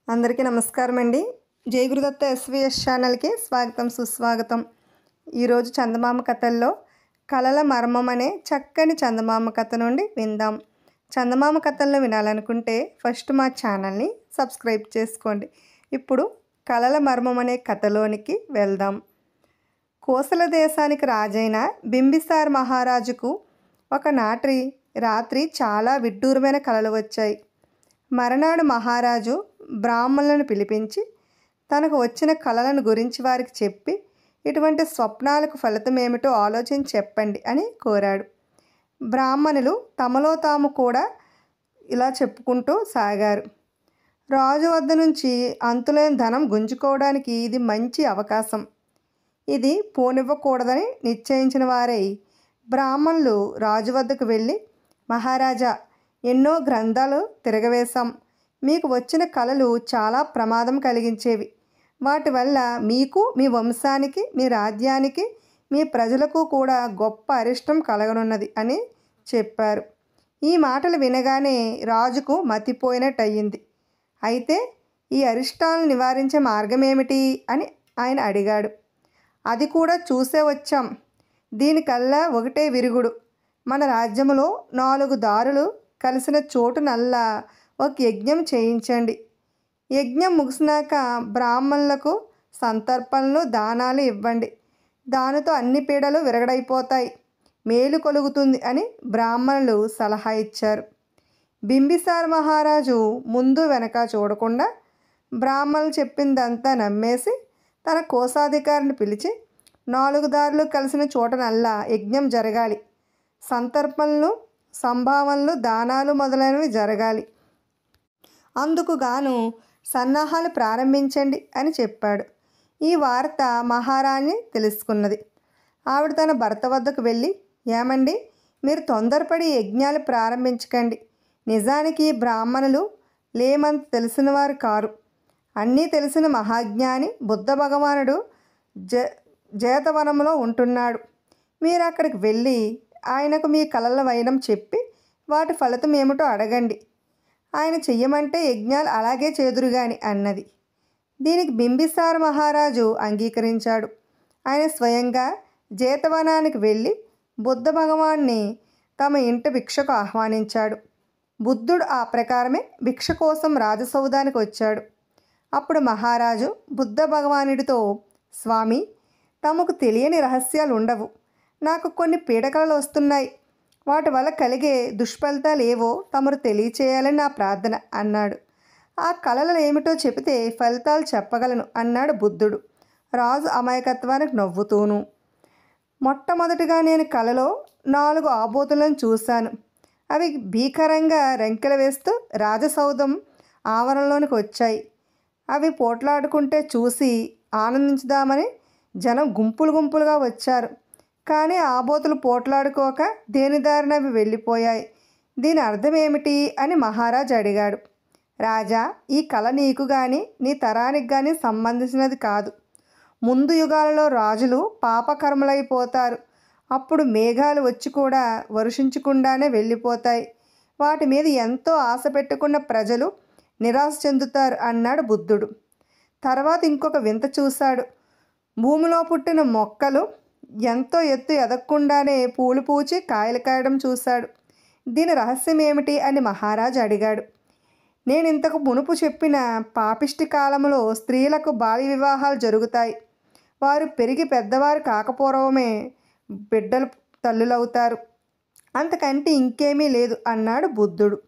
అందరికీ నమస్కారం అండి. జై గురుదత్త ఎస్విఎస్ ఛానల్కి స్వాగతం సుస్వాగతం. ఈరోజు చందమామ కథల్లో కలల మర్మం అనే చక్కని చందమామ కథ నుండి విందాం. చందమామ కథలను వినాలనుకుంటే ఫస్ట్ మా ఛానల్ని సబ్స్క్రైబ్ చేసుకోండి. ఇప్పుడు కలల మర్మం అనే కథలోనికి వెళ్దాం. కోసల దేశానికి రాజైన బింబిసార్ మహారాజుకు ఒకనాటి రాత్రి చాలా విడ్డూరమైన కలలు వచ్చాయి. మరునాడు మహారాజు బ్రాహ్మణులను పిలిపించి తనకు వచ్చిన కలలను గురించి వారికి చెప్పి ఇటువంటి స్వప్నాలకు ఫలితం ఏమిటో ఆలోచించి చెప్పండి అని కోరాడు. బ్రాహ్మణులు తమలో తాము కూడా ఇలా చెప్పుకుంటూ సాగారు. రాజు వద్ద నుంచి అంతులేని ధనం గుంజుకోవడానికి ఇది మంచి అవకాశం. ఇది పోనివ్వకూడదని నిశ్చయించిన వారై బ్రాహ్మణులు రాజు వద్దకు వెళ్ళి, మహారాజా, ఎన్నో గ్రంథాలు తిరగవేశాం. మీకు వచ్చిన కలలు చాలా ప్రమాదం కలిగించేవి. వాటి వల్ల మీకు, మీ వంశానికి, మీ రాజ్యానికి, మీ ప్రజలకు కూడా గొప్ప అరిష్టం కలగనున్నది అని చెప్పారు. ఈ మాటలు వినగానే రాజుకు మతిపోయినట్టయింది. అయితే ఈ అరిష్టాలను నివారించే మార్గం ఏమిటి అని ఆయన అడిగాడు. అది కూడా చూసే వచ్చాం. దీనికల్లా ఒకటే విరుగుడు. మన రాజ్యంలో 4 దారులు కలిసిన చోటునల్లా ఒక యజ్ఞం చేయించండి. యజ్ఞం ముగిసినాక బ్రాహ్మణులకు సంతర్పణలు, దానాలు ఇవ్వండి. దానితో అన్ని పీడలు విరగడైపోతాయి, మేలు కలుగుతుంది అని బ్రాహ్మణులు సలహా ఇచ్చారు. బింబిసార్ మహారాజు ముందు వెనక చూడకుండా బ్రాహ్మణులు చెప్పిందంతా నమ్మేసి తన కోశాధికారిని పిలిచి 4 దారులు కలిసిన చోటనల్లా యజ్ఞం జరగాలి, సంతర్పణలు, సంభావనలు, దానాలు మొదలైనవి జరగాలి. అందుకు గాను సన్నాహాలు ప్రారంభించండి అని చెప్పాడు. ఈ వార్త మహారాణి తెలుసుకున్నది. ఆవిడ తన భర్త వద్దకు వెళ్ళి, ఏమండి, మీరు తొందరపడి యజ్ఞాలు ప్రారంభించకండి. నిజానికి బ్రాహ్మణులు లేమంత తెలిసినవారు కారు. అన్నీ తెలిసిన మహాజ్ఞాని బుద్ధ భగవానుడు జేతవనంలో ఉంటున్నాడు. మీరు అక్కడికి వెళ్ళి ఆయనకు మీ కలల వైనం చెప్పి వాటి ఫలితం ఏమిటో అడగండి. ఆయన చెయ్యమంటే యజ్ఞాలు అలాగే చేదురుగాని అన్నది. దీనికి బింబిసార్ మహారాజు అంగీకరించాడు. ఆయన స్వయంగా జేతవనానికి వెళ్ళి బుద్ధ భగవాన్ని తమ ఇంటి భిక్షకు ఆహ్వానించాడు. బుద్ధుడు ఆ ప్రకారమే భిక్ష కోసం రాజసౌధానికి వచ్చాడు. అప్పుడు మహారాజు బుద్ధ భగవానుడితో, స్వామి, తమకు తెలియని రహస్యాలు ఉండవు. నాకు కొన్ని పీడకలలు వస్తున్నాయి. వాటి వల్ల కలిగే దుష్ఫలితాలు ఏవో తమరు తెలియచేయాలని నా ప్రార్థన అన్నాడు. ఆ కలలు ఏమిటో చెబితే ఫలితాలు చెప్పగలను అన్నాడు బుద్ధుడు, రాజు అమాయకత్వానికి నవ్వుతూను. మొట్టమొదటిగా నేను కలలో 4 ఆబోతులను చూశాను. అవి భీకరంగా రెంకెలు వేస్తూ రాజసౌధం ఆవరణలోనికి వచ్చాయి. అవి పోట్లాడుకుంటే చూసి ఆనందించుదామని జనం గుంపులు గుంపులుగా వచ్చారు. కానీ ఆబోతులు పోట్లాడుకోక దేని దారిన అవి వెళ్ళిపోయాయి. దీని అర్థం ఏమిటి అని మహారాజు అడిగాడు. రాజా, ఈ కళ నీకు కానీ నీ తరానికి కానీ సంబంధించినది కాదు. ముందు యుగాలలో రాజులు పాపకర్మలైపోతారు. అప్పుడు మేఘాలు వచ్చి కూడా వర్షించకుండానే వెళ్ళిపోతాయి. వాటి మీద ఎంతో ఆశ పెట్టుకున్న ప్రజలు నిరాశ చెందుతారు అన్నాడు బుద్ధుడు. తర్వాత ఇంకొక వింత చూశాడు. భూమిలో పుట్టిన మొక్కలు ఎంతో ఎత్తు ఎదగకుండానే పూలు పూచి కాయలు కాయడం చూశాడు. దీని రహస్యం ఏమిటి అని మహారాజు అడిగాడు. నేను ఇంతకు మునుపు చెప్పిన పాపిష్టి కాలంలో స్త్రీలకు బాల్య వివాహాలు జరుగుతాయి. వారు పెరిగి పెద్దవారు కాకపోవడమే బిడ్డలు తల్లులవుతారు. అంతకంటే ఇంకేమీ లేదు అన్నాడు బుద్ధుడు.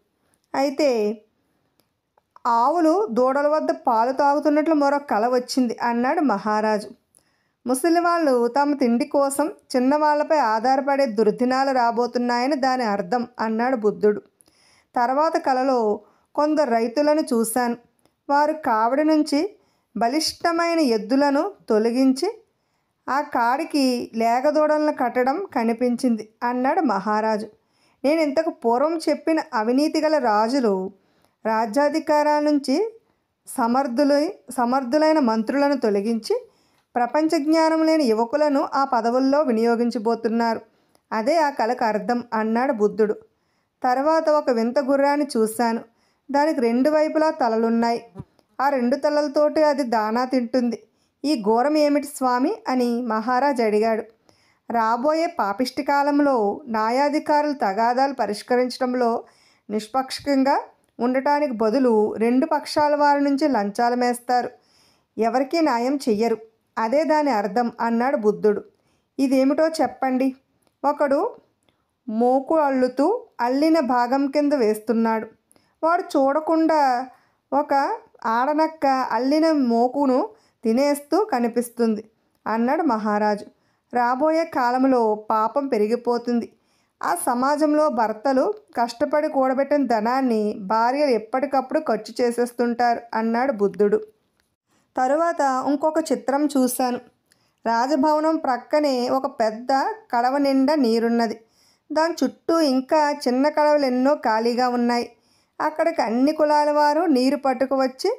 అయితే ఆవులు దూడల వద్ద పాలు తాగుతున్నట్లు మరొక కల వచ్చింది అన్నాడు మహారాజు. ముసలివాళ్ళు తమ తిండి కోసం చిన్నవాళ్లపై ఆధారపడే దుర్దినాలు రాబోతున్నాయని దాని అర్థం అన్నాడు బుద్ధుడు. తర్వాత కలలో కొందరు రైతులను చూశాను. వారు కావడి నుంచి బలిష్టమైన ఎద్దులను తొలగించి ఆ కాడికి లేగదూడలను కట్టడం కనిపించింది అన్నాడు మహారాజు. నేను ఇంతకు పూర్వం చెప్పిన అవినీతి గల రాజులు రాజ్యాధికారాల నుంచి సమర్థులైన మంత్రులను తొలగించి ప్రపంచ జ్ఞానం లేని యువకులను ఆ పదవుల్లో వినియోగించబోతున్నారు. అదే ఆ కళకు అర్థం అన్నాడు బుద్ధుడు. తర్వాత ఒక వింత గుర్రాన్ని చూశాను. దానికి 2 వైపులా తలలున్నాయి. ఆ 2 తలలతోటి అది దానా తింటుంది. ఈ ఘోరం ఏమిటి స్వామి అని మహారాజు అడిగాడు. రాబోయే పాపిష్టి కాలంలో న్యాయాధికారులు తగాదాలు పరిష్కరించడంలో నిష్పక్షంగా ఉండటానికి బదులు 2 పక్షాల వారి నుంచి లంచాలు మేస్తారు. ఎవరికీ న్యాయం చెయ్యరు. అదే దాని అర్థం అన్నాడు బుద్ధుడు. ఇదేమిటో చెప్పండి. ఒకడు మోకు అల్లుతూ అల్లిన భాగం కింద వేస్తున్నాడు. వాడు చూడకుండా ఒక ఆడనక్క అల్లిన మోకును తినేస్తూ కనిపిస్తుంది అన్నాడు మహారాజు. రాబోయే కాలంలో పాపం పెరిగిపోతుంది. ఆ సమాజంలో భర్తలు కష్టపడి కూడబెట్టిన ధనాన్ని భార్యలు ఎప్పటికప్పుడు ఖర్చు చేసేస్తుంటారు అన్నాడు బుద్ధుడు. తరువాత ఇంకొక చిత్రం చూశాను. రాజభవనం ప్రక్కనే ఒక పెద్ద కడవ నిండా నీరున్నది. దాని చుట్టూ ఇంకా చిన్న కడవలు ఎన్నో ఖాళీగా ఉన్నాయి. అక్కడికి అన్ని కులాల వారు నీరు పట్టుకువచ్చి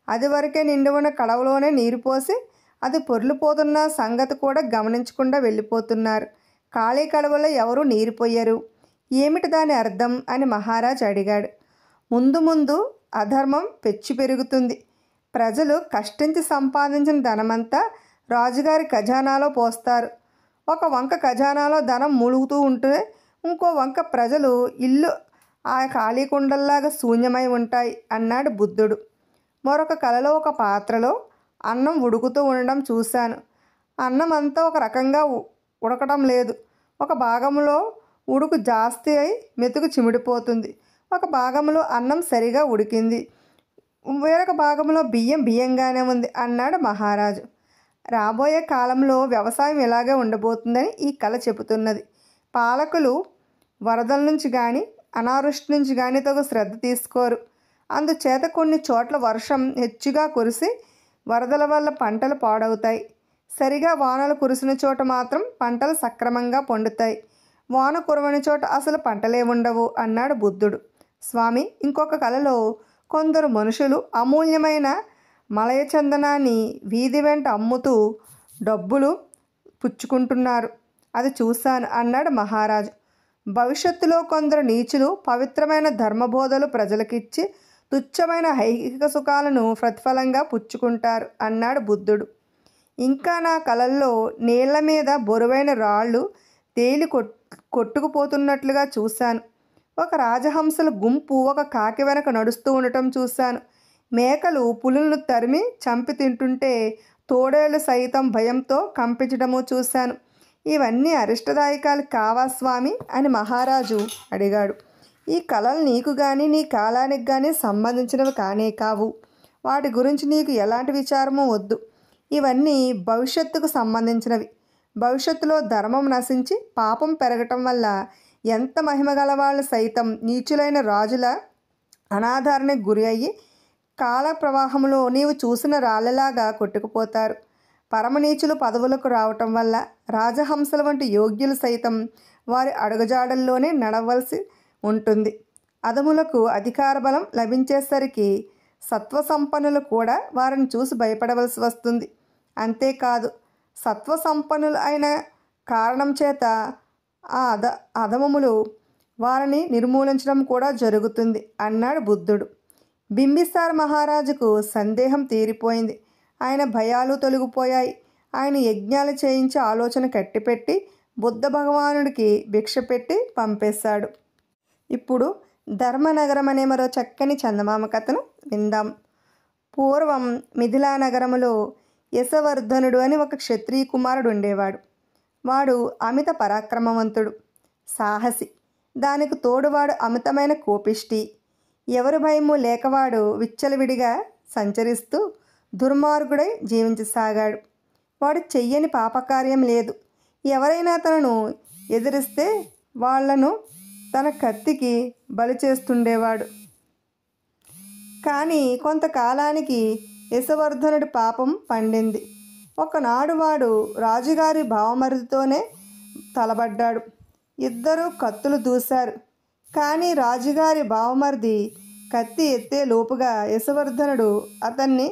అది వరకే నిండి ఉన్న కడవలోనే నీరు పోసి అది పొర్లిపోతున్న సంగతి కూడా గమనించకుండా వెళ్ళిపోతున్నారు. ఖాళీ కడవలో ఎవరూ నీరు పోయరు. ఏమిటి దాని అర్థం అని మహారాజు అడిగాడు. ముందు ముందు అధర్మం పెచ్చు పెరుగుతుంది. ప్రజలు కష్టించి సంపాదించిన ధనమంతా రాజుగారి ఖజానాలో పోస్తారు. ఒక వంక ఖజానాలో ధనం మూలుగుతూ ఉంటే ఇంకో వంక ప్రజలు ఇల్లు ఆ ఖాళీ కుండల్లాగా శూన్యమై ఉంటాయి అన్నాడు బుద్ధుడు. మరొక కలలో ఒక పాత్రలో అన్నం ఉడుకుతూ ఉండడం చూశాను. అన్నం అంతా ఒక రకంగా ఉడకడం లేదు. ఒక భాగంలో ఉడుకు జాస్తి అయి మెతుకు చిమిడిపోతుంది. ఒక భాగంలో అన్నం సరిగా ఉడికింది. వేరొక భాగంలో బియ్యంగానే ఉంది అన్నాడు మహారాజు. రాబోయే కాలంలో వ్యవసాయం ఇలాగే ఉండబోతుందని ఈ కళ చెబుతున్నది. పాలకులు వరదల నుంచి కానీ అనావృష్టి నుంచి కానీ తగు శ్రద్ధ తీసుకోరు. అందుచేత కొన్ని చోట్ల వర్షం హెచ్చుగా కురిసి వరదల వల్ల పంటలు పాడవుతాయి. సరిగా వానలు కురిసిన చోట మాత్రం పంటలు సక్రమంగా పండుతాయి. వాన కురవని చోట అసలు పంటలే ఉండవు అన్నాడు బుద్ధుడు. స్వామి, ఇంకొక కలలో కొందరు మనుషులు అమూల్యమైన మలయ చందనాన్ని వీధి వెంట అమ్ముతూ డబ్బులు పుచ్చుకుంటున్నారు. అది చూశాను అన్నాడు మహారాజు. భవిష్యత్తులో కొందరు నీచులు పవిత్రమైన ధర్మబోధలు ప్రజలకిచ్చి తుచ్చమైన ఐహిక సుఖాలను ప్రతిఫలంగా పుచ్చుకుంటారు అన్నాడు బుద్ధుడు. ఇంకా నా కలల్లో నీళ్ల మీద బరువైన రాళ్ళు తేలి కొట్టుకుపోతున్నట్లుగా చూశాను. ఒక రాజహంసల గుంపు ఒక కాకి వెనక నడుస్తూ ఉండటం చూశాను. మేకలు పులులను తరిమి చంపి తింటుంటే తోడేళ్లు సైతం భయంతో కంపించడము చూశాను. ఇవన్నీ అరిష్టదాయకాలు కావా స్వామి అని మహారాజు అడిగాడు. ఈ కళలు నీకు కానీ నీ కాలానికి కానీ సంబంధించినవి కానే కావు. వాటి గురించి నీకు ఎలాంటి విచారమూ వద్దు. ఇవన్నీ భవిష్యత్తుకు సంబంధించినవి. భవిష్యత్తులో ధర్మం నశించి పాపం పెరగటం వల్ల ఎంత మహిమగల వాళ్ళు సైతం నీచులైన రాజుల అనాదరణకు గురి అయ్యి కాల ప్రవాహంలో నీవు చూసిన రాళ్ళలాగా కొట్టుకుపోతారు. పరమనీచులు పదవులకు రావటం వల్ల రాజహంసల వంటి యోగ్యులు సైతం వారి అడుగుజాడల్లోనే నడవలసి ఉంటుంది. అదములకు అధికార బలం లభించేసరికి సత్వసంపన్నులు కూడా వారిని చూసి భయపడవలసి వస్తుంది. అంతేకాదు, సత్వసంపన్నులు అయిన కారణం చేత ఆ అధమములు వారిని నిర్మూలించడం కూడా జరుగుతుంది అన్నాడు బుద్ధుడు. బింబిసార మహారాజుకు సందేహం తీరిపోయింది. ఆయన భయాలు తొలగిపోయాయి. ఆయన యజ్ఞాలు చేయించి ఆలోచన కట్టిపెట్టి బుద్ధ భగవానుడికి భిక్ష పెట్టి పంపేశాడు. ఇప్పుడు ధర్మనగరం అనే మరో చక్కని చందమామ కథను విందాం. పూర్వం మిథిలా నగరములో యశవర్ధనుడు అని ఒక క్షత్రియ కుమారుడు ఉండేవాడు. వాడు అమిత పరాక్రమవంతుడు, సాహసి. దానికి తోడువాడు అమితమైన కోపిష్టి. ఎవరి భయము లేకవాడు విచ్చలవిడిగా సంచరిస్తూ దుర్మార్గుడై జీవించసాగాడు. వాడు చెయ్యని పాపకార్యం లేదు. ఎవరైనా తనను ఎదిరిస్తే వాళ్లను తన కత్తికి బలి చేస్తుండేవాడు. కానీ కొంతకాలానికి యశవర్ధనుడి పాపం పండింది. ఒకనాడు వాడు రాజుగారి బావమరిదితోనే తలబడ్డాడు. ఇద్దరూ కత్తులు దూశారు. కానీ రాజుగారి బావమరిది కత్తి ఎత్తే లోపుగా యశవర్ధనుడు అతన్ని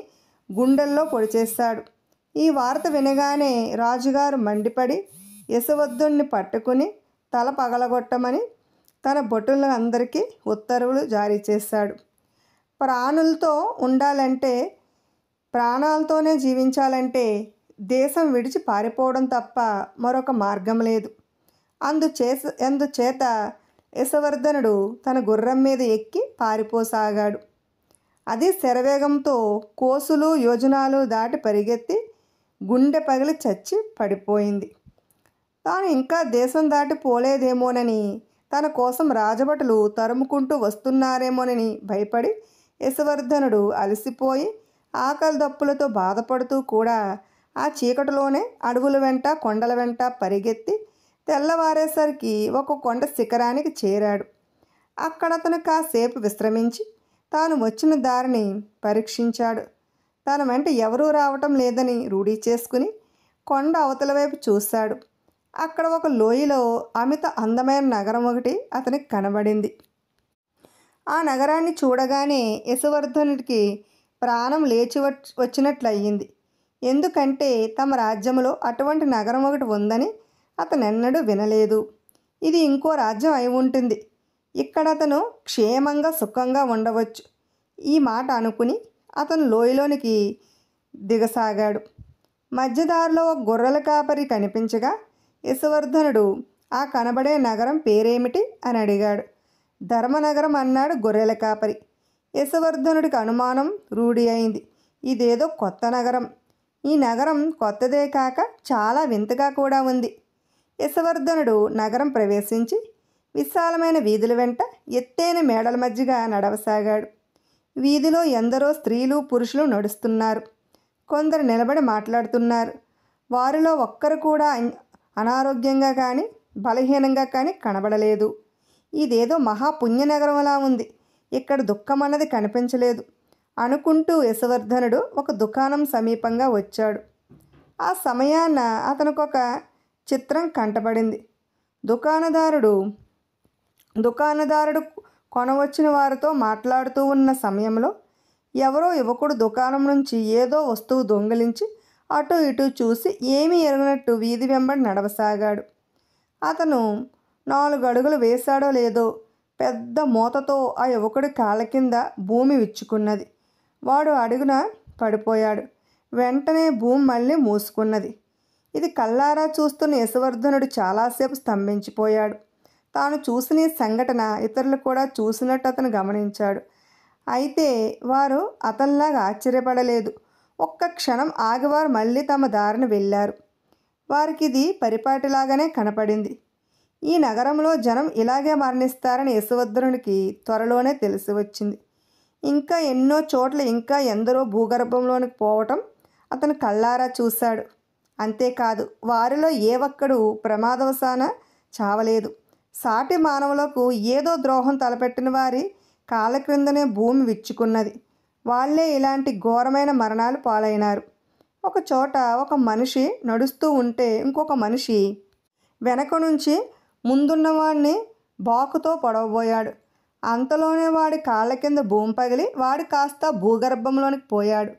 గుండెల్లో పొడిచేశాడు. ఈ వార్త వినగానే రాజుగారు మండిపడి యశవర్ధనుడిని పట్టుకుని తల పగలగొట్టమని తన భటులందరికీ ఉత్తర్వులు జారీ చేశాడు. ప్రాణులతో ఉండాలంటే, ప్రాణాలతోనే జీవించాలంటే దేశం విడిచి పారిపోవడం తప్ప మరొక మార్గం లేదు. అందుచేత యశవర్ధనుడు తన గుర్రం మీద ఎక్కి పారిపోసాగాడు. అది శరవేగంతో కోసులు యోజనాలు దాటి పరిగెత్తి గుండె పగిలి చచ్చి పడిపోయింది. తాను ఇంకా దేశం దాటి పోలేదేమోనని, తన కోసం రాజభటులు తరుముకుంటూ వస్తున్నారేమోనని భయపడి యశవర్ధనుడు అలసిపోయి ఆకలి దప్పులతో బాధపడుతూ కూడా ఆ చీకటిలోనే అడవుల వెంట కొండల వెంట పరిగెత్తి తెల్లవారేసరికి ఒక కొండ శిఖరానికి చేరాడు. అక్కడ అతను కాసేపు విశ్రమించి తాను వచ్చిన దారిని పరీక్షించాడు. తన వెంట ఎవరూ రావటం లేదని రూఢీ చేసుకుని కొండ అవతల వైపు చూశాడు. అక్కడ ఒక లోయలో అమిత అందమైన నగరం ఒకటి అతనికి కనబడింది. ఆ నగరాన్ని చూడగానే యశవర్ధనుడికి ప్రాణం లేచి వచ్చినట్లయింది. ఎందుకంటే తమ రాజ్యంలో అటువంటి నగరం ఒకటి ఉందని అతనెన్నడూ వినలేదు. ఇది ఇంకో రాజ్యం అయి ఉంటుంది, ఇక్కడ అతను క్షేమంగా సుఖంగా ఉండవచ్చు. ఈ మాట అనుకుని అతను లోయలోనికి దిగసాగాడు. మధ్యదారిలో ఒక గొర్రెల కాపరి కనిపించగా యశవర్ధనుడు ఆ కనబడే నగరం పేరేమిటి అని అడిగాడు. ధర్మనగరం అన్నాడు గొర్రెల కాపరి. యశవర్ధనుడికి అనుమానం రూఢి అయింది. ఇదేదో కొత్త నగరం. ఈ నగరం కొత్తదే కాక చాలా వింతగా కూడా ఉంది. యశవర్ధనుడు నగరం ప్రవేశించి విశాలమైన వీధుల వెంట ఎత్తైన మేడల మధ్యగా నడవసాగాడు. వీధిలో ఎందరో స్త్రీలు పురుషులు నడుస్తున్నారు. కొందరు నిలబడి మాట్లాడుతున్నారు. వారిలో ఒక్కరు కూడా అనారోగ్యంగా కానీ బలహీనంగా కానీ కనబడలేదు. ఇదేదో మహాపుణ్యనగరంలా ఉంది, ఇక్కడ దుఃఖం అన్నది కనిపించలేదు అనుకుంటూ యశవర్ధనుడు ఒక దుకాణం సమీపంగా వచ్చాడు. ఆ సమయాన అతనికొక చిత్రం కంటపడింది. దుకాణదారుడు కొనవచ్చిన వారితో మాట్లాడుతూ ఉన్న సమయంలో ఎవరో యువకుడు దుకాణం నుంచి ఏదో వస్తువు దొంగిలించి అటు ఇటు చూసి ఏమీ ఎరగనట్టు వీధి వెంబడి నడవసాగాడు. అతను 4 అడుగులు వేశాడో లేదో పెద్ద మూతతో ఆ యువకుడి కాళ్ళ కింద భూమి విచ్చుకున్నది. వాడు అడుగున పడిపోయాడు. వెంటనే భూమి మళ్ళీ మూసుకున్నది. ఇది కళ్ళారా చూస్తున్న యశవర్ధనుడు చాలాసేపు స్తంభించిపోయాడు. తాను చూసిన ఈ సంఘటన ఇతరులు కూడా చూసినట్టు అతను గమనించాడు. అయితే వారు అతనిలాగా ఆశ్చర్యపడలేదు. ఒక్క క్షణం ఆగివారు మళ్ళీ తమ దారిని వెళ్ళారు. వారికి ఇది పరిపాటిలాగానే కనపడింది. ఈ నగరంలో జనం ఇలాగే మరణిస్తారని యశవర్ధనుడికి త్వరలోనే తెలిసి వచ్చింది. ఇంకా ఎన్నో చోట్ల ఇంకా ఎందరో భూగర్భంలోనికి పోవటం అతను కళ్ళారా చూశాడు. అంతేకాదు, వారిలో ఏ ఒక్కడు ప్రమాదవశాన చావలేదు. సాటి మానవులకు ఏదో ద్రోహం తలపెట్టిన వారి కాళ్ళ క్రిందనే భూమి విచ్చుకున్నది. వాళ్లే ఇలాంటి ఘోరమైన మరణాలు పాలైనారు. ఒక చోట ఒక మనిషి నడుస్తూ ఉంటే ఇంకొక మనిషి వెనక నుంచి ముందున్నవాడిని బాకుతో పొడవబోయాడు. అంతలోనే వాడి కాళ్ళ కింద భూమి పగిలి వాడు కాస్త భూగర్భంలోనికి పోయాడు.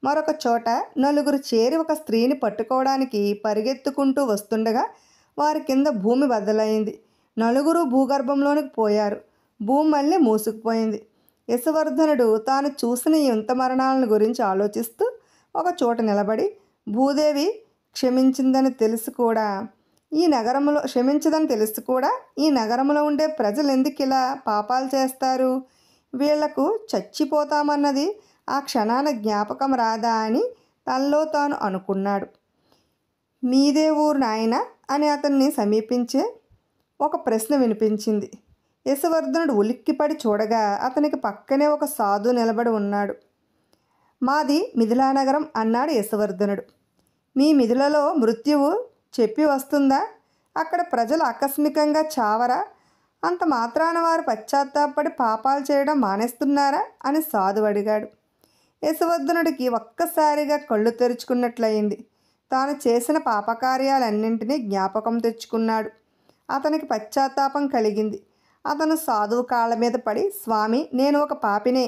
మరొక చోట నలుగురు చేరి ఒక స్త్రీని పట్టుకోవడానికి పరిగెత్తుకుంటూ వస్తుండగా వారి కింద భూమి బద్దలైంది. నలుగురు భూగర్భంలోనికి పోయారు. భూమి మళ్ళీ మూసుకుపోయింది. యశవర్ధనుడు తాను చూసిన ఈ వింత మరణాలను గురించి ఆలోచిస్తూ ఒక చోట నిలబడి భూదేవి క్షమించిందని తెలుసు కూడా ఈ నగరంలో ఉండే ప్రజలు ఎందుకు ఇలా పాపాలు చేస్తారు? వీళ్లకు చచ్చిపోతామన్నది ఆ క్షణాన జ్ఞాపకం రాదా అని తనలో తాను అనుకున్నాడు. మీదే ఊరు నాయన అని అతన్ని సమీపించే ఒక ప్రశ్న వినిపించింది. యశవర్ధనుడు ఉలిక్కిపడి చూడగా అతనికి పక్కనే ఒక సాధు నిలబడి ఉన్నాడు. మాది మిథిలానగరం అన్నాడు యశవర్ధనుడు. మీ మిథిలలో మృత్యువు చెప్పి వస్తుందా? అక్కడ ప్రజలు ఆకస్మికంగా చావరా? అంత మాత్రాన వారు పశ్చాత్తాపడి పాపాలు చేయడం మానేస్తున్నారా అని సాధువు అడిగాడు. యశవర్ధనుడికి ఒక్కసారిగా కళ్ళు తెరుచుకున్నట్లయింది. తాను చేసిన పాపకార్యాలన్నింటినీ జ్ఞాపకం తెచ్చుకున్నాడు. అతనికి పశ్చాత్తాపం కలిగింది. అతను సాధువు కాళ్ళ మీద పడి, స్వామి, నేను ఒక పాపినే.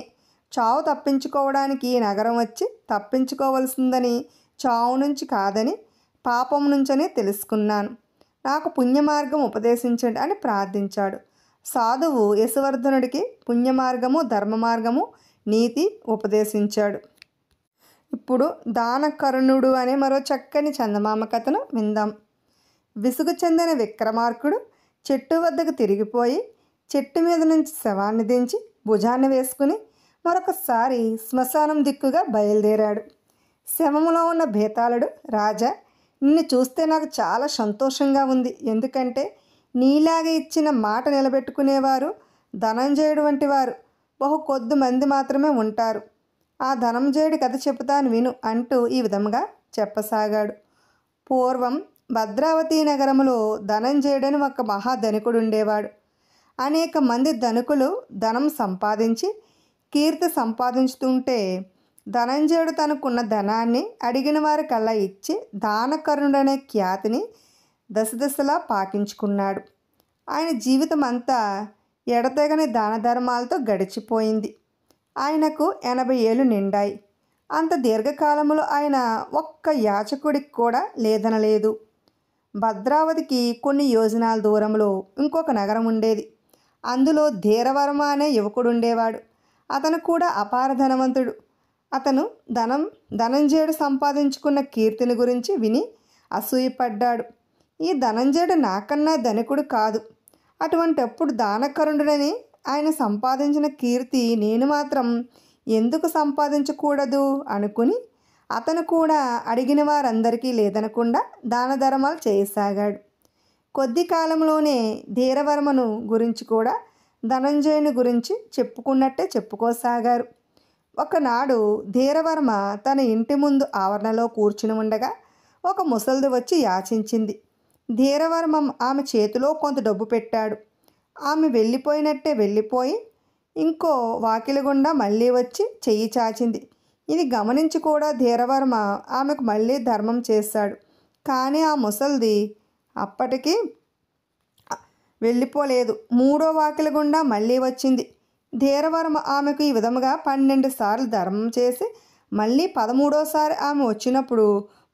చావు తప్పించుకోవడానికి ఈ నగరం వచ్చి తప్పించుకోవలసిందని చావు నుంచి కాదని పాపం నుంచని తెలుసుకున్నాను. నాకు పుణ్యమార్గం ఉపదేశించండి అని ప్రార్థించాడు. సాధువు యశవర్ధనుడికి పుణ్యమార్గము, ధర్మ మార్గము, నీతి ఉపదేశించాడు. ఇప్పుడు దానకరుణుడు అనే మరో చక్కని చందమామ కథను విందాం. విసుగు చెందిన విక్రమార్కుడు చెట్టు వద్దకు తిరిగిపోయి చెట్టు మీద నుంచి శవాన్ని దించి భుజాన్ని వేసుకుని మరొకసారి శ్మశానం దిక్కుగా బయలుదేరాడు. శవములో ఉన్న భేతాళుడు, రాజా, నిన్ను చూస్తే నాకు చాలా సంతోషంగా ఉంది. ఎందుకంటే నీలాగే ఇచ్చిన మాట నిలబెట్టుకునేవారు ధనంజయుడు వంటి వారు బహు కొద్ది మంది మాత్రమే ఉంటారు. ఆ ధనంజయుడి కథ చెబుతాను విను అంటూ ఈ విధంగా చెప్పసాగాడు. పూర్వం భద్రావతి నగరములో ధనంజయుడని ఒక మహాధనికుడు ఉండేవాడు. అనేక మంది ధనికులు ధనం సంపాదించి కీర్తి సంపాదించుతుంటే ధనంజయుడు తనకున్న ధనాన్ని అడిగిన వారి కల్లా ఇచ్చి దానకరుణుడనే ఖ్యాతిని దశదిశలా పాకించుకున్నాడు. ఆయన జీవితం అంతా ఎడతెగని దాన ధర్మాలతో గడిచిపోయింది. ఆయనకు 80 ఏళ్ళు నిండాయి. అంత దీర్ఘకాలంలో ఆయన ఒక్క యాచకుడికి కూడా లేదనలేదు. భద్రావతికి కొన్ని యోజనాల దూరంలో ఇంకొక నగరం ఉండేది. అందులో ధీరవర్మ అనే యువకుడు ఉండేవాడు. అతను కూడా అపార ధనవంతుడు. అతను ధనంజయుడు సంపాదించుకున్న కీర్తిని గురించి విని అసూయపడ్డాడు. ఈ ధనంజయుడు నాకన్నా ధనికుడు కాదు, అటువంటప్పుడు దానకరుణుడని ఆయన సంపాదించిన కీర్తి నేను మాత్రం ఎందుకు సంపాదించకూడదు అనుకుని అతను కూడా అడిగిన వారందరికీ లేదనకుండా దాన ధర్మాలు చేయసాగాడు. కొద్ది కాలంలోనే ధీరవర్మను గురించి కూడా ధనంజయుని గురించి చెప్పుకున్నట్టే చెప్పుకోసాగారు. ఒకనాడు ధీరవర్మ తన ఇంటి ముందు ఆవరణలో కూర్చుని ఉండగా ఒక ముసలిది వచ్చి యాచించింది. ధీరవర్మ ఆమె చేతిలో కొంత డబ్బు పెట్టాడు. ఆమె వెళ్ళిపోయినట్టే వెళ్ళిపోయి ఇంకో వాకిలి గుండా మళ్ళీ వచ్చి చెయ్యి చాచింది. ఇది గమనించి కూడా ధీరవర్మ ఆమెకు మళ్ళీ ధర్మం చేశాడు. కానీ ఆ ముసలిది అప్పటికి వెళ్ళిపోలేదు. మూడో వాకిలి గుండా మళ్ళీ వచ్చింది. ధీరవర్మ ఆమెకు ఈ విధముగా 12 సార్లు ధర్మం చేసి మళ్ళీ 13వసారి ఆమె వచ్చినప్పుడు,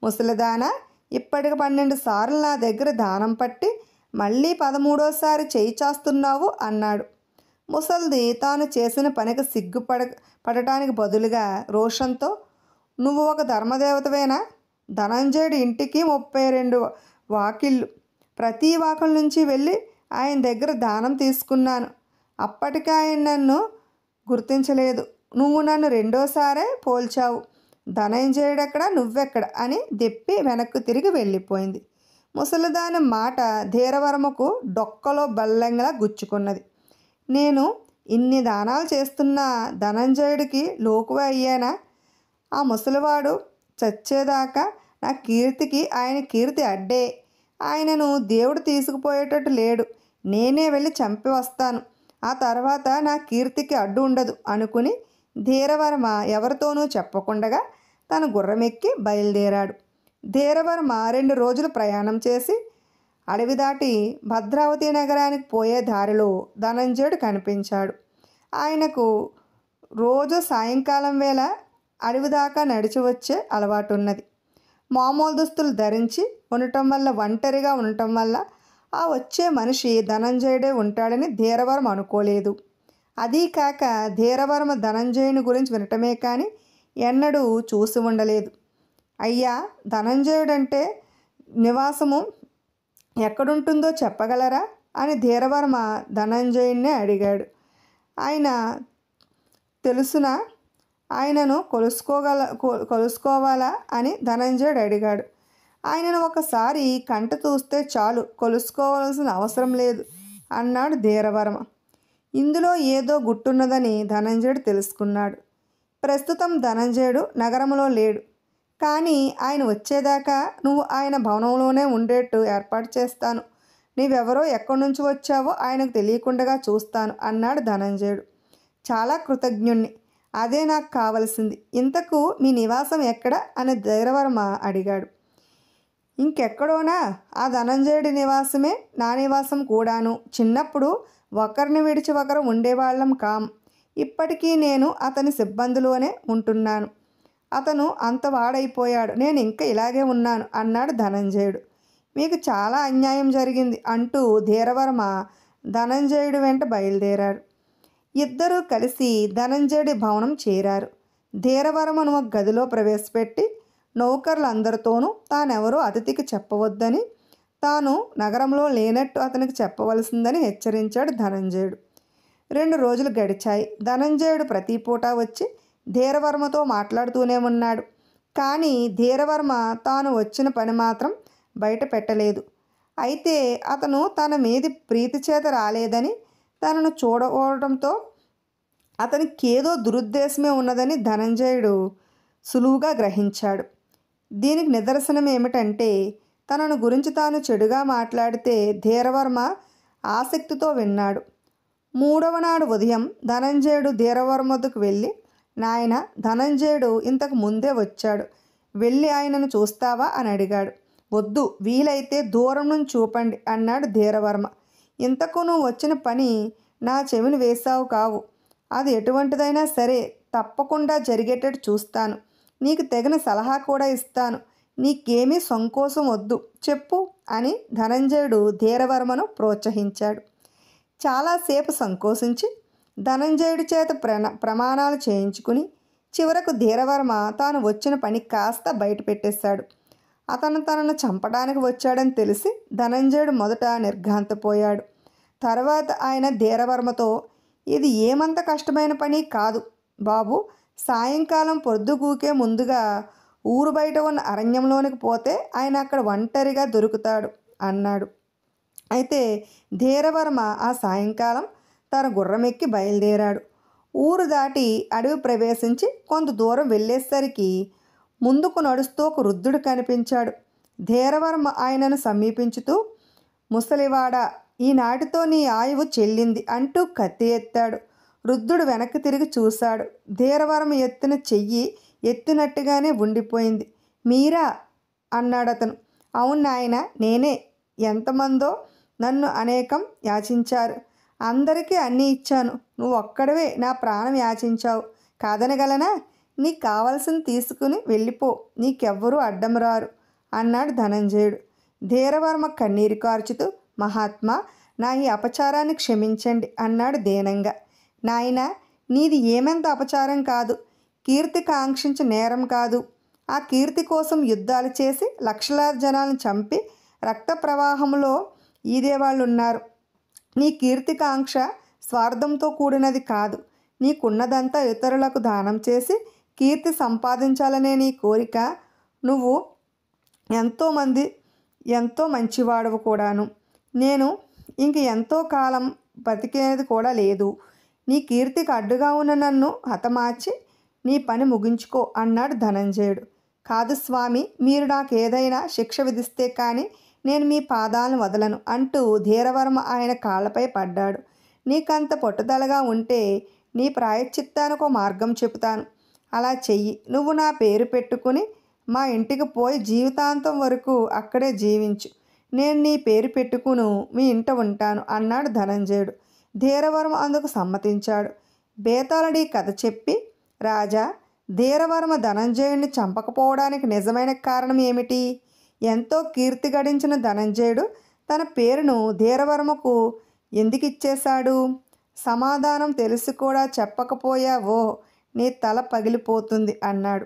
ముసలిదానా, ఇప్పటికి 12 సార్లు నా దగ్గర దానం పట్టి మళ్ళీ 13వసారి చేయి చాస్తున్నావు అన్నాడు. ముసలిది తాను చేసిన పనికి పడటానికి బదులుగా రోషంతో, నువ్వు ఒక ధర్మదేవతవేనా? ధనంజయుడి ఇంటికి 32 వాకిళ్ళు. ప్రతి వాకిలి నుంచి వెళ్ళి ఆయన దగ్గర దానం తీసుకున్నాను. అప్పటికి ఆయన నన్ను గుర్తించలేదు. నువ్వు నన్ను రెండోసారే పోల్చావు. ధనంజయుడెక్కడ, నువ్వెక్కడ అని దెప్పి వెనక్కు తిరిగి వెళ్ళిపోయింది. ముసలిదాని మాట ధీరవర్మకు డొక్కలో బల్లంగా గుచ్చుకున్నది. నేను ఇన్ని దానాలు చేస్తున్నా ధనంజయుడికి లోకువే అయ్యానా? ఆ ముసలివాడు చచ్చేదాకా నా కీర్తికి ఆయన కీర్తి అడ్డే. ఆయనను దేవుడు తీసుకుపోయేటట్టు లేడు. నేనే వెళ్ళి చంపి వస్తాను. ఆ తర్వాత నా కీర్తికి అడ్డు ఉండదు అనుకుని ధీరవర్మ ఎవరితోనూ చెప్పకుండా తన గుర్రమెక్కి బయలుదేరాడు. ధీరవర్మ 2 రోజులు ప్రయాణం చేసి అడవి దాటి భద్రావతి నగరానికి పోయే దారిలో ధనంజయుడు కనిపించాడు. ఆయనకు రోజు సాయంకాలం వేళ అడవి దాకా నడిచి వచ్చే అలవాటు ఉన్నది. మామూలు దుస్తులు ధరించి ఉండటం వల్ల, ఒంటరిగా ఉండటం వల్ల ఆ వచ్చే మనిషి ధనంజయుడే ఉంటాడని ధీరవర్మ అనుకోలేదు. అదీ కాక ధీరవర్మ ధనంజయుని గురించి వినటమే కానీ ఎన్నడూ చూసి ఉండలేదు. అయ్యా, ధనంజయుడంటే నివాసము ఎక్కడుంటుందో చెప్పగలరా అని ధీరవర్మ ధనంజయుడినే అడిగాడు. ఆయన తెలుసునా? ఆయనను కొలుసుకోవాలా అని ధనంజయుడు అడిగాడు. ఆయనను ఒకసారి కంట చూస్తే చాలు, కొలుసుకోవాల్సిన అవసరం లేదు అన్నాడు ధీరవర్మ. ఇందులో ఏదో గుట్టున్నదని ధనంజయుడు తెలుసుకున్నాడు. ప్రస్తుతం ధనంజయుడు నగరంలో లేడు. కానీ ఆయన వచ్చేదాకా నువ్వు ఆయన భవనంలోనే ఉండేట్టు ఏర్పాటు చేస్తాను. నీవెవరో ఎక్కడి నుంచి వచ్చావో ఆయనకు తెలియకుండా చూస్తాను అన్నాడు ధనంజయుడు. చాలా కృతజ్ఞుణ్ణి, అదే నాకు కావలసింది. ఇంతకు మీ నివాసం ఎక్కడ అని ధీరవర్మ అడిగాడు. ఇంకెక్కడోనా? ఆ ధనంజయుడి నివాసమే నా నివాసం కూడాను. చిన్నప్పుడు ఒకరిని విడిచి ఒకరు ఉండేవాళ్ళం కాం. ఇప్పటికీ నేను అతని సిబ్బందిలోనే ఉంటున్నాను. అతను అంత వాడైపోయాడు, నేను ఇంకా ఇలాగే ఉన్నాను అన్నాడు ధనంజయుడు. మీకు చాలా అన్యాయం జరిగింది అంటూ ధీరవర్మ ధనంజయుడి వెంట బయలుదేరాడు. ఇద్దరూ కలిసి ధనంజయుడి భవనం చేరారు. ధీరవర్మను ఒక గదిలో ప్రవేశపెట్టి నౌకర్లందరితోనూ తానెవరో అతిథికి చెప్పవద్దని, తాను నగరంలో లేనట్టు అతనికి చెప్పవలసిందని హెచ్చరించాడు ధనంజయుడు. 2 రోజులు గడిచాయి. ధనంజయుడు ప్రతి పూట వచ్చి ధీరవర్మతో మాట్లాడుతూనే ఉన్నాడు. కానీ ధీరవర్మ తాను వచ్చిన పని మాత్రం బయట పెట్టలేదు. అయితే అతను తన మీది ప్రీతి చేత రాలేదని, తనను చూడకపోవడంతో అతనికేదో దురుద్దేశమే ఉన్నదని ధనంజయుడు సులువుగా గ్రహించాడు. దీనికి నిదర్శనం ఏమిటంటే, తనను గురించి తాను చెడుగా మాట్లాడితే ధీరవర్మ ఆసక్తితో విన్నాడు. 3వ నాడు ఉదయం ధనంజయుడు ధీరవర్మ వద్దకు వెళ్ళి, నాయన, ధనంజయుడు ఇంతకు ముందే వచ్చాడు, వెళ్ళి ఆయనను చూస్తావా అని అడిగాడు. వద్దు, వీలైతే దూరం నుంచి చూపండి అన్నాడు ధీరవర్మ. ఇంతకు నువ్వు వచ్చిన పని నా చెవిని వేశావు కావు. అది ఎటువంటిదైనా సరే తప్పకుండా జరిగేటట్టు చూస్తాను. నీకు తగిన సలహా కూడా ఇస్తాను. నీకేమీ సంకోచం వద్దు, చెప్పు అని ధనంజయుడు ధీరవర్మను ప్రోత్సహించాడు. చాలాసేపు సంకోచించి ధనంజయుడి చేత ప్రమాణాలు చేయించుకుని చివరకు ధీరవర్మ తాను వచ్చిన పని కాస్త బయట పెట్టేశాడు. అతను తనను చంపడానికి వచ్చాడని తెలిసి ధనంజయుడు మొదట నిర్ఘాంతపోయాడు. తర్వాత ఆయన ధీరవర్మతో, ఇది ఏమంత కష్టమైన పని కాదు బాబు. సాయంకాలం పొద్దుగూకే ముందుగా ఊరు బయట ఉన్న అరణ్యంలోనికి పోతే ఆయన అక్కడ ఒంటరిగా దొరుకుతాడు అన్నాడు. అయితే ధీరవర్మ ఆ సాయంకాలం తన గుర్రమెక్కి బయలుదేరాడు. ఊరు దాటి అడవి ప్రవేశించి కొంత దూరం వెళ్ళేసరికి ముందుకు నడుస్తూ ఒక వృద్ధుడు కనిపించాడు. ధీరవర్మ ఆయనను సమీపించుతూ, ముసలివాడా, ఈనాటితో నీ ఆయువు చెల్లింది అంటూ కత్తి ఎత్తాడు. వృద్ధుడు వెనక్కి తిరిగి చూశాడు. ధీరవర్మ ఎత్తిన చెయ్యి ఎత్తినట్టుగానే ఉండిపోయింది. మీరా అన్నాడతను. అవును నాయన, నేనే. ఎంతమందో నన్ను అనేకం యాచించారు. అందరికీ అన్నీ ఇచ్చాను. నువ్వు ఒక్కడవే నా ప్రాణం యాచించావు. కాదనగలనా? నీకు కావలసింది తీసుకుని వెళ్ళిపో. నీకెవ్వరూ అడ్డం రారు అన్నాడు ధనంజయుడు. ధీరవర్మ కన్నీరు కార్చుతూ, మహాత్మా, నా ఈ అపచారాన్ని క్షమించండి అన్నాడు దీనంగా. నాయన, నీది ఏమెంత అపచారం కాదు. కీర్తి కాంక్షించి నేరం కాదు. ఆ కీర్తి కోసం యుద్ధాలు చేసి లక్షలాది జనాలను చంపి రక్త ప్రవాహంలో ఈదేవాళ్ళు ఉన్నారు. నీ కీర్తి కాంక్ష స్వార్థంతో కూడినది కాదు. నీకున్నదంతా ఇతరులకు దానం చేసి కీర్తి సంపాదించాలనే నీ కోరిక. నువ్వు ఎంతో మంచివాడవు కూడాను. నేను ఇంక ఎంతో కాలం బతికేది కూడా లేదు. నీ కీర్తికి అడ్డుగా ఉన్న నన్ను హతమార్చి నీ పని ముగించుకో అన్నాడు ధనంజయుడు. కాదు స్వామి, మీరు నాకు ఏదైనా శిక్ష విధిస్తే కానీ నేను మీ పాదాలను వదలను అంటూ ధీరవర్మ ఆయన కాళ్ళపై పడ్డాడు. నీకంత పట్టుదలగా ఉంటే నీ ప్రాయశ్చిత్తానికి మార్గం చెబుతాను. అలా చెయ్యి. నువ్వు నా పేరు పెట్టుకుని మా ఇంటికి పోయి జీవితాంతం వరకు అక్కడే జీవించు. నేను నీ పేరు పెట్టుకును మీ ఇంట ఉంటాను అన్నాడు ధనంజయుడు. ధీరవర్మ అందుకు సమ్మతించాడు. బేతాళుడి కథ చెప్పి, రాజా, ధీరవర్మ ధనంజయుడిని చంపకపోవడానికి నిజమైన కారణం ఏమిటి? ఎంతో కీర్తి గడించిన ధనంజయుడు తన పేరును ధీరవర్మకు ఎందుకు ఇచ్చేశాడు? సమాధానం తెలిసి కూడా చెప్పకపోయావో నీ తల పగిలిపోతుంది అన్నాడు.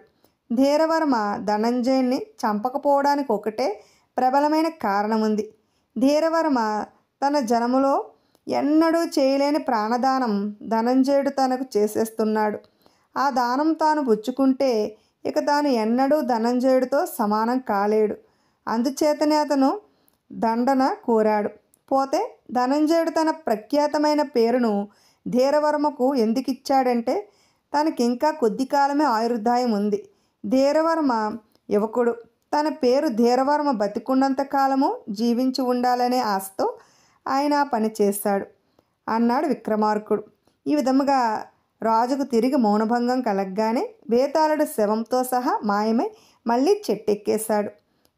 ధీరవర్మ ధనంజయుడిని చంపకపోవడానికి ఒకటే ప్రబలమైన కారణం ఉంది. ధీరవర్మ తన జనములో ఎన్నడూ చేయలేని ప్రాణదానం ధనంజయుడు తనకు చేసేస్తున్నాడు. ఆ దానం తాను పుచ్చుకుంటే ఇక తాను ఎన్నడూ ధనంజయుడితో సమానం కాలేడు. అందుచేతనే అతను దండన కోరాడు. పోతే ధనంజయుడు తన ప్రఖ్యాతమైన పేరును ధీరవర్మకు ఎందుకు ఇచ్చాడంటే, తనకింకా కొద్ది కాలమే ఆయుర్దాయం ఉంది. ధీరవర్మ యువకుడు. తన పేరు ధీరవర్మ బతికున్నంత కాలము జీవించి ఉండాలనే ఆశతో ఆయన ఆ పని చేశాడు అన్నాడు విక్రమార్కుడు. ఈ విధముగా రాజుకు తిరిగి మౌనభంగం కలగగానే బేతాళుడు శవంతో సహా మాయమై మళ్ళీ చెట్టెక్కేశాడు.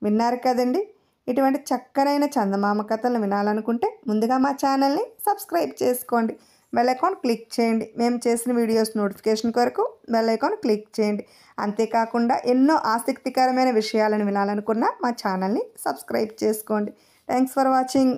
విన్నారు కదండి. ఇటువంటి చక్కనైన చందమామ కథలను వినాలనుకుంటే ముందుగా మా ఛానల్ని సబ్స్క్రైబ్ చేసుకోండి. బెల్ ఐకాన్ క్లిక్ చేయండి. మేము చేసిన వీడియోస్ నోటిఫికేషన్ కొరకు బెల్ ఐకాన్ క్లిక్ చేయండి. అంతేకాకుండా ఎన్నో ఆసక్తికరమైన విషయాలను వినాలనుకున్నా మా ఛానల్ని సబ్స్క్రైబ్ చేసుకోండి. Thanks for watching.